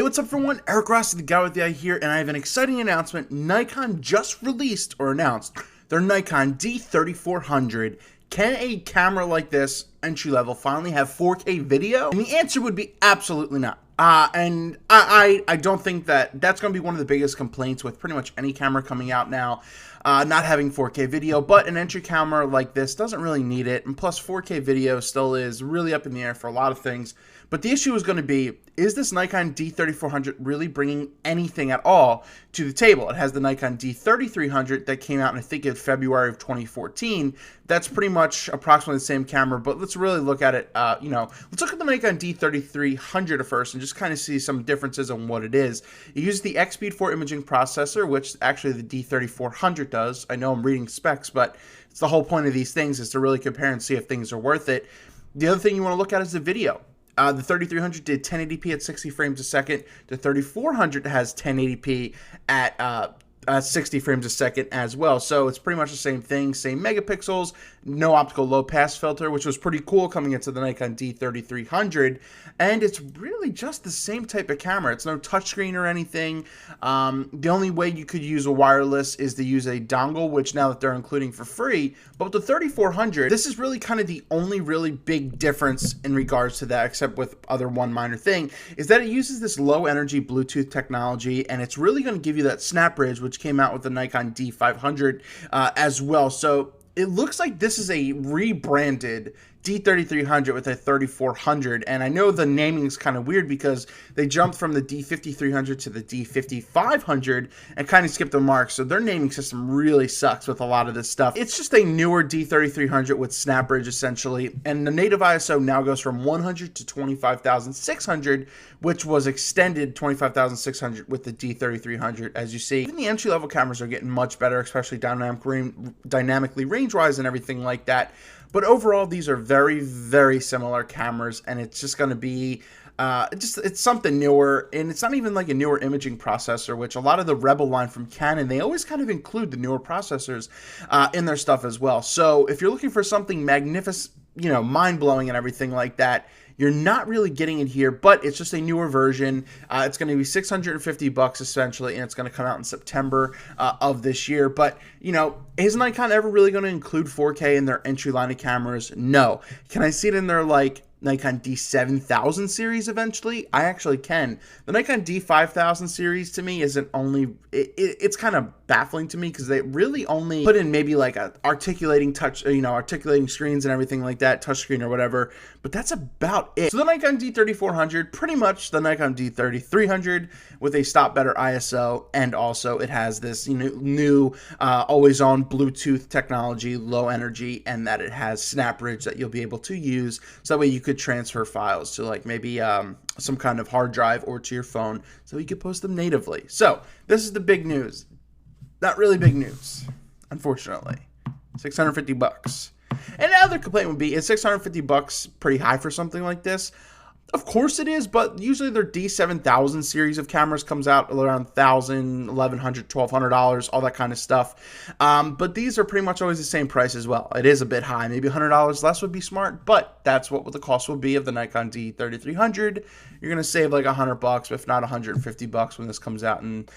What's up everyone? Eric Rossi, the guy with the eye here, and I have an exciting announcement. Nikon just released or announced their Nikon D3400. Can a camera like this, entry level, finally have 4K video? And the answer would be absolutely not. And I don't think that that's going to be one of the biggest complaints with pretty much any camera coming out now, not having 4K video, but an entry camera like this doesn't really need it. And plus 4K video still is really up in the air for a lot of things. But the issue is going to be, is this Nikon D3400 really bringing anything at all to the table? It has the Nikon D3300 that came out in, I think, in February of 2014. That's pretty much approximately the same camera, but let's really look at it, let's look at the Nikon D3300 first and just kind of see some differences on what it is. It uses the X-Speed 4 imaging processor, which actually the D3400 does. I know I'm reading specs, but it's the whole point of these things is to really compare and see if things are worth it. The other thing you want to look at is the video. The 3300 did 1080p at 60 frames a second. The 3400 has 1080p at 60 frames a second as well. So it's pretty much the same thing, same megapixels, no optical low pass filter, which was pretty cool coming into the Nikon D3300. And it's really just the same type of camera. It's no touchscreen or anything. The only way you could use a wireless is to use a dongle, which now that they're including for free. But with the 3400, this is really kind of the only really big difference in regards to that, except with other one minor thing, is that it uses this low energy Bluetooth technology, and it's really going to give you that Snapbridge, which came out with the Nikon D500 as well. So it looks like this is a rebranded D3300 with a 3400, and I know the naming is kind of weird because they jumped from the D5300 to the D5500 and kind of skipped the mark, so their naming system really sucks with a lot of this stuff. It's just a newer D3300 with Snapbridge essentially, and the native ISO now goes from 100 to 25,600, which was extended 25,600 with the D3300. As you see, even the entry-level cameras are getting much better, especially dynamically range-wise and everything like that. But overall, these are very, very similar cameras, and it's just going to be it's something newer, and it's not even like a newer imaging processor, which a lot of the Rebel line from Canon, they always kind of include the newer processors in their stuff as well. So if you're looking for something magnificent, mind-blowing and everything like that, you're not really getting it here, but it's just a newer version. It's going to be $650 essentially, and it's going to come out in September of this year. But, is Nikon ever really going to include 4K in their entry line of cameras? No. Can I see it in their, Nikon D7000 series eventually? I actually can. The Nikon D5000 series to me isn't only, it's kind of baffling to me because they really only put in maybe like a articulating articulating screens and everything like that, touchscreen or whatever, but that's about it. So the Nikon D3400, pretty much the Nikon D3300 with a stop better ISO, and also it has this new always on Bluetooth technology, low energy, and that it has Snapbridge that you'll be able to use, so that way you could transfer files to like maybe some kind of hard drive or to your phone so you could post them natively. So this is the big news. Not really big news, unfortunately. $650. And the other complaint would be, is $650 pretty high for something like this? Of course it is, but usually their D7000 series of cameras comes out around $1,000, $1,100, $1,200, all that kind of stuff. But these are pretty much always the same price as well. It is a bit high. Maybe $100 less would be smart, but that's what the cost will be of the Nikon D3300. You're going to save like $100, if not $150 when this comes out in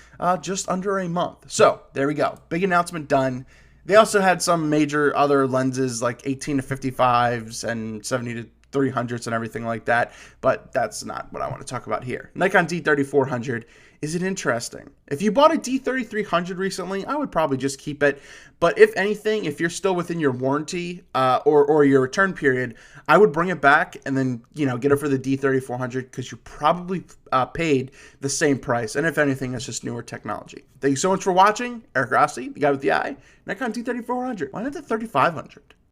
just under a month. So there we go. Big announcement done. They also had some major other lenses like 18 to 55s and 70 to 300s and everything like that, but that's not what I want to talk about here. Nikon D3400, is it interesting? If you bought a D3300 recently, I would probably just keep it, but if anything, if you're still within your warranty or your return period, I would bring it back and then get it for the D3400 because you probably paid the same price, and if anything, it's just newer technology. Thank you so much for watching. Eric Rossi, the guy with the eye. Nikon D3400. Why not the 3500?